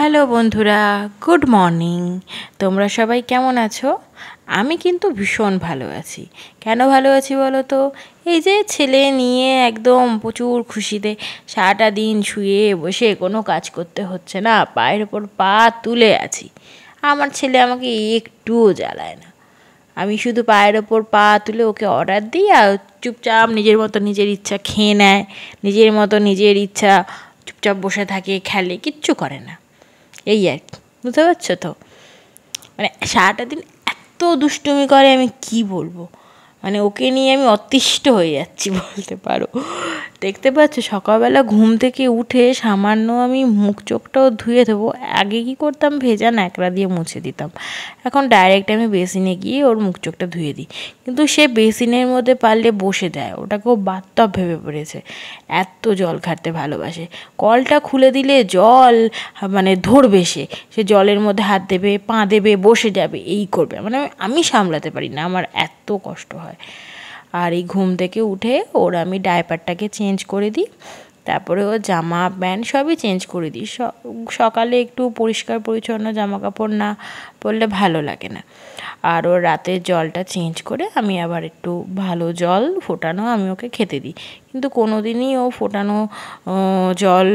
Hello বন্ধুরা, good morning. তোমরা সবাই কেমন আছো? আমি কিন্তু ভীষণ ভালো আছি। কেন ভালো আছি বলো তো? এই যে ছেলে নিয়ে একদম প্রচুর খুশিতে সারাটা দিন শুয়ে বসে কোনো কাজ করতে হচ্ছে না, পায়ের ওপর পা তুলে আছি। আমার ছেলে আমাকে একটুও জ্বালায় না। আমি শুধু পায়ের ওপর পা তুলে ওকে অর্ডার দিই আর চুপচাপ নিজের মতো নিজের ইচ্ছা খেয়ে নেয়, নিজের মতো নিজের ইচ্ছা চুপচাপ বসে থাকে, খেলে, কিচ্ছু করে না। এই আর কি, বুঝতে পারছো তো? মানে সারাটা দিন এত দুষ্টুমি করে, আমি কি বলবো। মানে ওকে নিয়ে আমি অতিষ্ঠ হয়ে যাচ্ছি বলতে পারো। দেখতে পাচ্ছ, সকালবেলা ঘুম থেকে উঠে সামান্য আমি মুখ চোখটাও ধুয়ে দেবো, আগে কি করতাম, ভেজা ন্যাকড়া দিয়ে মুছে দিতাম। এখন ডাইরেক্ট আমি বেসিনে গিয়ে ওর মুখ চোখটা ধুয়ে দিই। কিন্তু সে বেসিনের মধ্যে পারলে বসে যায়, ওটাকেও বাথটব ভেবে পড়েছে। এত জল খাটতে ভালোবাসে। কলটা খুলে দিলে জল মানে ধরবে, সে জলের মধ্যে হাত দেবে, পা দেবে, বসে যাবে, এই করবে। মানে আমি সামলাতে পারি না, আমার এত কষ্ট হয়। আর এই ঘুম থেকে উঠে ওর আমি ডায়পারটাকে চেঞ্জ করে দিই, তারপরে ওর জামা প্যান্ট সবই চেঞ্জ করে দিই। সকালে একটু পরিষ্কার পরিচ্ছন্ন জামা কাপড় না পরলে ভালো লাগে না। আর ওর রাতের জলটা চেঞ্জ করে আমি আবার একটু ভালো জল ফোটানো আমি ওকে খেতে দিই। কিন্তু কোনো দিনই ও ফোটানো জল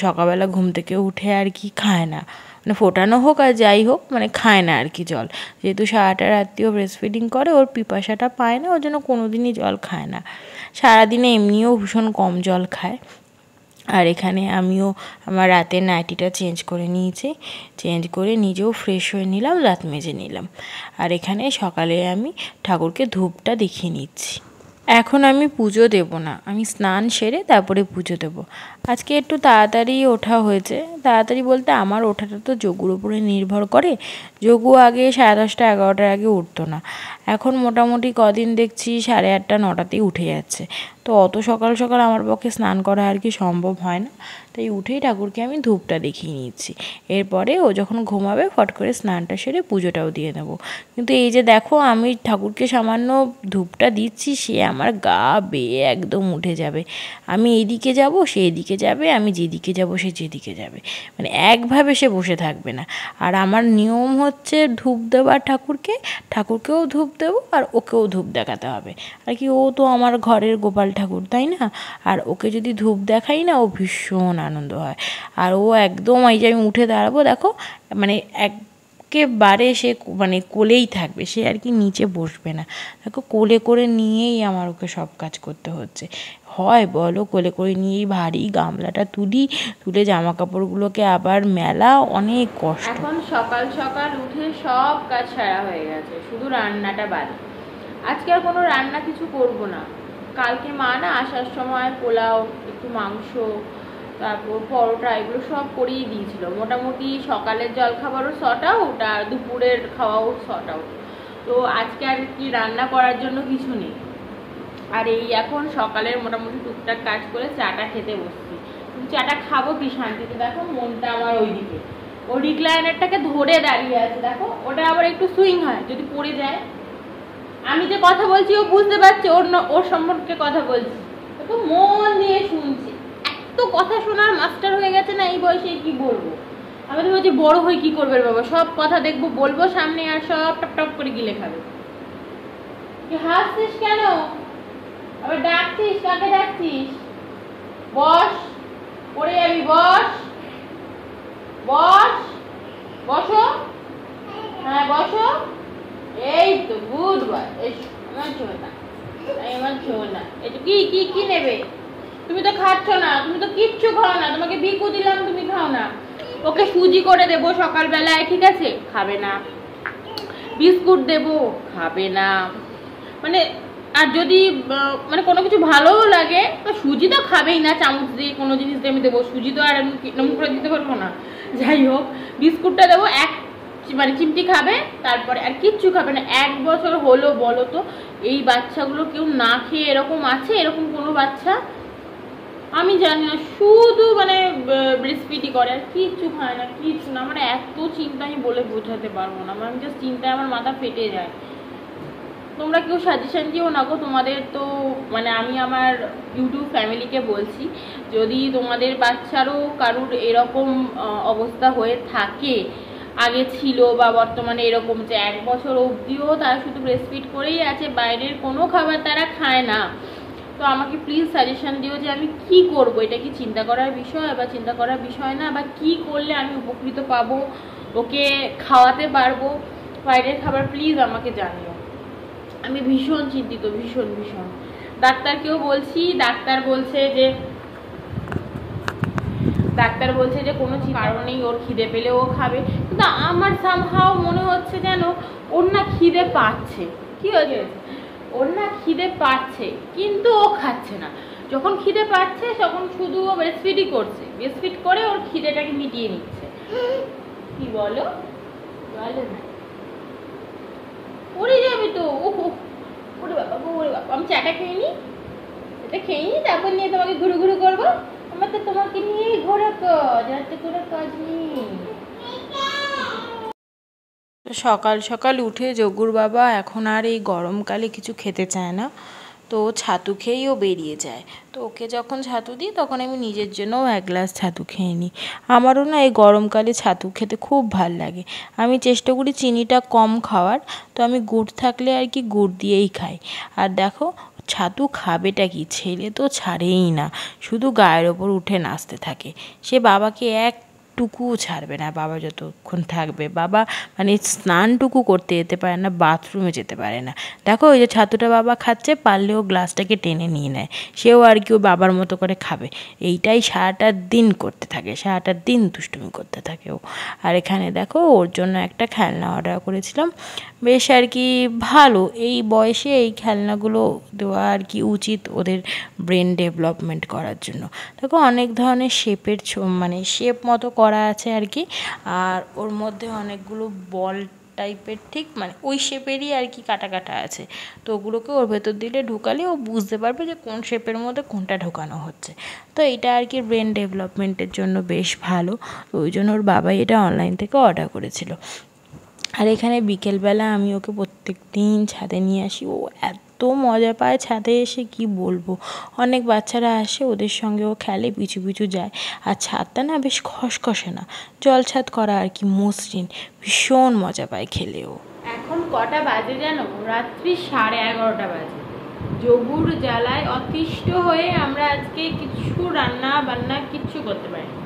সকালবেলা ঘুম থেকে উঠে আর কি খায় না। মানে ফোটানো হোক আর যাই হোক, মানে খায় না আর কি জল। যেহেতু সারাটা রাত্রিও ব্রেস্ট ফিডিং করে, ওর পিপাসাটা পায় না, ওর জন্য কোনো দিনই জল খায় না। সারাদিনে এমনিও ভীষণ কম জল খায়। আর এখানে আমিও আমার রাতের নাইটিটা চেঞ্জ করে নিয়েছি, চেঞ্জ করে নিজেও ফ্রেশ হয়ে নিলাম, দাঁত মেজে নিলাম। আর এখানে সকালে আমি ঠাকুরকে ধূপটা দেখিয়ে নিচ্ছি। এখন আমি পুজো দেব না, আমি স্নান সেরে তারপরে পুজো দেব। আজকে একটু তাড়াতাড়ি ওঠা হয়েছে। তাড়াতাড়ি বলতে আমার ওঠাটা তো যোগুর উপরে নির্ভর করে। যোগু আগে 10:30 11টার আগে উঠতো না, এখন মোটামুটি কদিন দেখছি 8:30 9টাতেই উঠে যাচ্ছে। তো অত সকাল সকাল আমার পক্ষে স্নান করা আর কি সম্ভব হয় না। তাই উঠেই ঠাকুরকে আমি ধূপটা দেখিয়ে নিচ্ছি। এরপরে ও যখন ঘুমাবে ফট করে স্নানটা সেরে পুজোটাও দিয়ে দেবো। কিন্তু এই যে দেখো, আমি ঠাকুরকে সামান্য ধূপটা দিচ্ছি, সে আমার গা বেয়ে একদম উঠে যাবে। আমি এইদিকে যাব, সে এদিকে যাবে, আমি যেদিকে যাব সে যেদিকে যাবে। মানে একভাবে সে বসে থাকবে না। আর আমার নিয়ম হচ্ছে ধূপ দেওয়ার ঠাকুরকে, ঠাকুরকেও ধূপ দেবো আর ওকেও ধূপ দেখাতে হবে। আর কি, ও তো আমার ঘরের গোপাল ঠাকুর, তাই না? আর ওকে যদি ধূপ দেখাই না, ও ভীষণ আনন্দ হয়। আর ও একদম, এই যে আমি উঠে দাঁড়াবো দেখো, মানে একেবারে সে মানে কোলেই থাকবে, সে আর কি নিচে বসবে না। দেখো, কোলে করে নিয়েই আমার ওকে সব কাজ করতে হচ্ছে। হয় বলো, কোলে করে নিয়েই ভারী গামলাটা তুলে জামা কাপড়গুলোকে আবার মেলা, অনেক কষ্ট। এখন সকাল সকাল উঠে সব কাজ সারা হয়ে গেছে, শুধু রান্নাটা বাদ। আজকে আর কোনো রান্না কিছু করব না। কালকে মা না আসার সময় পোলাও, একটু মাংস, তারপর পরোটা, এগুলো সব করিয়ে দিয়েছিল। মোটামুটি সকালের জলখাবারও সর্ট আউট আর দুপুরের খাওয়াও সর্ট আউট। তো আজকে আর কি রান্না করার জন্য কিছু নেই। আর এই এখন সকালের মোটামুটি টুকটাক কাজ করে চাটা খেতে বসছি। কিন্তু চাটা খাবো কি শান্তিতে, দেখো মনটা আমার ওইদিকে। ও রিক্লাইনারটাকে ধরে দাঁড়িয়ে আছে, দেখো ওটা আবার একটু সুইং হয়, যদি পড়ে যায়। আমি যে কথা বলছি ও বুঝতে পারছে, ওর সম্পর্কে কথা বলছি, তো মন দিয়ে শুনছে। এত কথা শোনার মাস্টার হয়ে গেছে না এই বয়সে, কি বলবো। আমি তো বলছি বড় হয়ে কি করবে বাবা, সব কথা দেখবো, বলবো সামনে, আর সব টপ টপ করে গিলে খাবে। হাসছিস কেন? আবার ডাকছিস, কাকে ডাকছিস? বস, পড়ে যাবি, বস বস, বসো, হ্যাঁ বসো। এই তো গুড বয়। আমার ছোনা, আমার ছোনা। এটা কি কি কি নেবে? তুমি তো খাচ্ছ না, তুমি তো কিচ্ছু খাও না, তোমাকে ভিকু দিলাম, তুমি খাও না। ওকে সুজি করে দেবো সকালবেলায়, ঠিক আছে, খাবে না। বিস্কুট দেবো, খাবে না। মানে আর যদি মানে কোনো কিছু ভালোও লাগে তো সুজি তো খাবেই না। চামচ দিয়ে কোনো জিনিস দিয়ে আমি দেবো, সুজি তো আর আমি নম করে দিতে পারবো না। যাই হোক, বিস্কুটটা দেবো, মানে চিমটি খাবে, তারপরে আর কিচ্ছু খাবে না। 1 বছর হলো, বলো তো এই বাচ্চাগুলো কেউ না খেয়ে এরকম আছে? এরকম কোনো বাচ্চা আমি জানি না, শুধু মানে ব্রেস্টফিডই করে আর কিচ্ছু খায় না, কিচ্ছু না। আমার এত চিন্তা, আমি বলে বোঝাতে পারবো না। আমি জাস্ট চিন্তায় আমার মাথা ফেটে যায়। তোমরা কেউ সাজেশন দিও না গো, তোমাদের তো মানে আমি আমার ইউটিউব ফ্যামিলিকে বলছি, যদি তোমাদের বাচ্চারও কারুর এরকম অবস্থা হয়ে থাকে, আগে ছিল বা বর্তমানে এরকম যে 1 বছর অবধিও তারা শুধু ব্রেস্টফিড করেই আছে, বাইরের কোনো খাবার তারা খায় না, তো আমাকে প্লিজ সাজেশন দিও যে আমি কি করব। এটা কি চিন্তা করার বিষয় বা চিন্তা করার বিষয় না, বা কি করলে আমি উপকৃত পাবো, ওকে খাওয়াতে পারবো বাইরের খাবার, প্লিজ আমাকে জানিও। আমি ভীষণ চিন্তিত, ভীষণ ভীষণ। ডাক্তারকেও বলছি, ডাক্তার বলছে যে কোনো কারণেই ওর খিদে পেলে ও খাবে, কিন্তু আমার সামহাও মনে হচ্ছে যেন ওর না খিদে পাচ্ছে। কি হয়েছে? ওর না খিদে পাচ্ছে কিন্তু ও খাচ্ছে না। যখন খিদে পাচ্ছে তখন শুধু ও ব্রেস্টফিডই করছে, ব্রেস্টফিড করে ওর খিদেটাকে মিটিয়ে নিচ্ছে। কি বলো? বলো না, পড়ে যাবে তো। ওরে বাবা, ওরে বাবা, আমি চাটা খেয়ে নিই, এটা খেয়ে নিই, তারপর নিয়ে তোমাকে ঘুরু ঘুরু করবো। আমার তো তোমাকে নিয়ে ঘোরা কাজ, আর তো কোনো কাজ নেই। সকাল সকাল উঠে যোগুর বাবা এখন আর এই গরমকালে কিছু খেতে চায় না, তো ছাতু খেয়েই ও বেরিয়ে যায়। তো ওকে যখন ছাতু দিই তখন আমি নিজের জন্যও 1 গ্লাস ছাতু খেয়ে নিই। আমারও না এই গরমকালে ছাতু খেতে খুব ভাল লাগে। আমি চেষ্টা করি চিনিটা কম খাওয়ার, তো আমি গুড় থাকলে আর কি গুড় দিয়েই খাই। আর দেখো, ছাতু খাবেটা কি, ছেলে তো ছাড়েই না, শুধু গায়ের ওপর উঠে নাচতে থাকে। সে বাবাকে একটুকুও ছাড়বে না, বাবা যতক্ষণ থাকবে। বাবা মানে স্নানটুকু করতে যেতে পারে না, বাথরুমে যেতে পারে না। দেখো ওই যে ছাতুটা বাবা খাচ্ছে, পারলেও গ্লাসটাকে টেনে নিয়ে নেয়, সেও আর কি ও বাবার মতো করে খাবে। এইটাই সারাটা দিন করতে থাকে, সারাটা দিন দুষ্টুমি করতে থাকে ও। আর এখানে দেখো ওর জন্য একটা খেলনা অর্ডার করেছিলাম, বেশ আর কি ভালো, এই বয়সে এই খেলনাগুলো দেওয়া আর কি উচিত ওদের ব্রেন ডেভেলপমেন্ট করার জন্য। দেখো অনেক ধরনের শেপের মানে শেপ মতো করা আছে আর কি, আর ওর মধ্যে অনেকগুলো বল টাইপের, ঠিক মানে ওই শেপেরই আর কি কাটা কাটা আছে। তো ওগুলোকে ওর ভেতর দিলে ঢুকালে ও বুঝতে পারবে যে কোন শেপের মধ্যে কোনটা ঢোকানো হচ্ছে। তো এটা আর কি ব্রেন ডেভেলপমেন্টের জন্য বেশ ভালো, ওই জন্য ওর বাবাই এটা অনলাইন থেকে অর্ডার করেছিল। আর এখানে বিকেলবেলা আমি ওকে প্রত্যেক দিন ছাদে নিয়ে আসি, ও এত মজা পায় ছাদে এসে কি বলবো। অনেক বাচ্চারা আসে, ওদের সঙ্গে ও খেলে, পিছু পিছু যায়। আর ছাদটা না বেশ খসখসে না, জল ছাদ করা আর কি, মসৃণ, ভীষণ মজা পায় খেলে ও। এখন কটা বাজে জানো? রাত্রি 11:30 বাজে। যোগুর জ্বালায় অতিষ্ঠ হয়ে আমরা আজকে কিছু রান্না বান্না কিচ্ছু করতে পারিনি।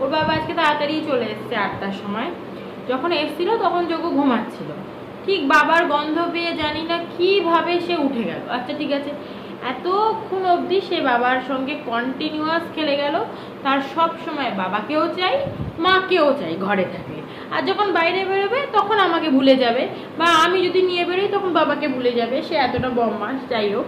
ওর বাবা আজকে তাড়াতাড়ি চলে এসছে 8টার সময়। যখন এসছিল তখন যোগু ঘুমাচ্ছিল, ঠিক বাবার গন্ধ পেয়ে জানি না কিভাবে সে উঠে গেল। আচ্ছা ঠিক আছে, এতক্ষণ অবধি সে বাবার সঙ্গে কন্টিনিউয়াস খেলে গেল। তার সব সময় বাবাকেও চাই, মাকেও চাই ঘরে থাকলে। আর যখন বাইরে বেরোবে তখন আমাকে ভুলে যাবে, বা আমি যদি নিয়ে বেরোই তখন বাবাকে ভুলে যাবে। সে এতটা বদমাশ। যাই হোক,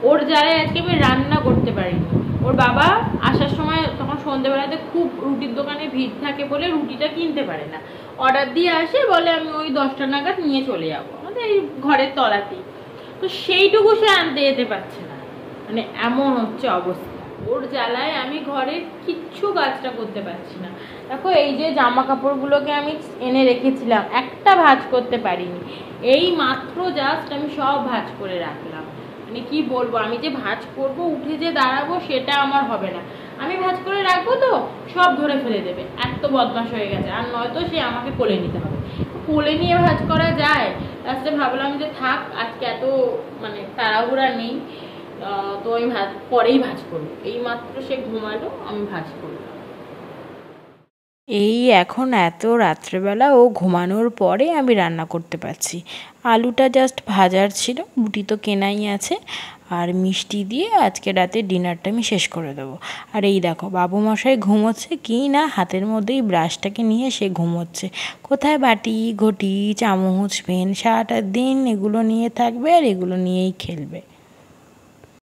ওর জ্বালায় আজকে আমি রান্না করতে পারিনি। ওর বাবা আসার সময় তখন সন্ধ্যেবেলাতে খুব রুটির দোকানে ভিড় থাকে বলে রুটিটা কিনতে পারে না, অর্ডার দিয়ে আসে, বলে আমি ওই 10টা নাগাদ নিয়ে চলে যাবো, আমাদের এই ঘরের তলাতেই। তো সেইটুকু সে আনতে যেতে পারছে না, মানে এমন হচ্ছে অবস্থা। ওর জ্বালায় আমি ঘরের কিচ্ছু কাজটা করতে পারছি না। দেখো এই যে জামা কাপড়গুলোকে আমি এনে রেখেছিলাম, একটা ভাঁজ করতে পারিনি। এই মাত্র জাস্ট আমি সব ভাঁজ করে রাখলাম। মানে কি বলবো, আমি যে ভাঁজ করব, উঠে যে দাঁড়াবো, সেটা আমার হবে না। আমি ভাঁজ করে রাখবো তো সব ধরে ফেলে দেবে, এত বদমাশ হয়ে গেছে। আর নয়তো সে আমাকে কোলে নিতে হবে, কোলে নিয়ে ভাঁজ করা যায়? লাস্টে ভাবলাম যে থাক, আজকে এত মানে তাড়াহুড়া নেই, তো আমি পরেই ভাঁজ করবো। এই মাত্র সে ঘুমালো, আমি ভাঁজ করলাম। এই এখন এত রাত্রেবেলা ও ঘুমানোর পরে আমি রান্না করতে পারছি। আলুটা জাস্ট ভাজার ছিল, রুটি তো কেনাই আছে, আর মিষ্টি দিয়ে আজকে রাতে ডিনারটা আমি শেষ করে দেবো। আর এই দেখো বাবু মশাই ঘুমোচ্ছে কি না, হাতের মধ্যেই ব্রাশটাকে নিয়ে সে ঘুমোচ্ছে। কোথায় বাটি ঘটি চামচ পেন, সারাটা দিন এগুলো নিয়ে থাকবে আর এগুলো নিয়েই খেলবে।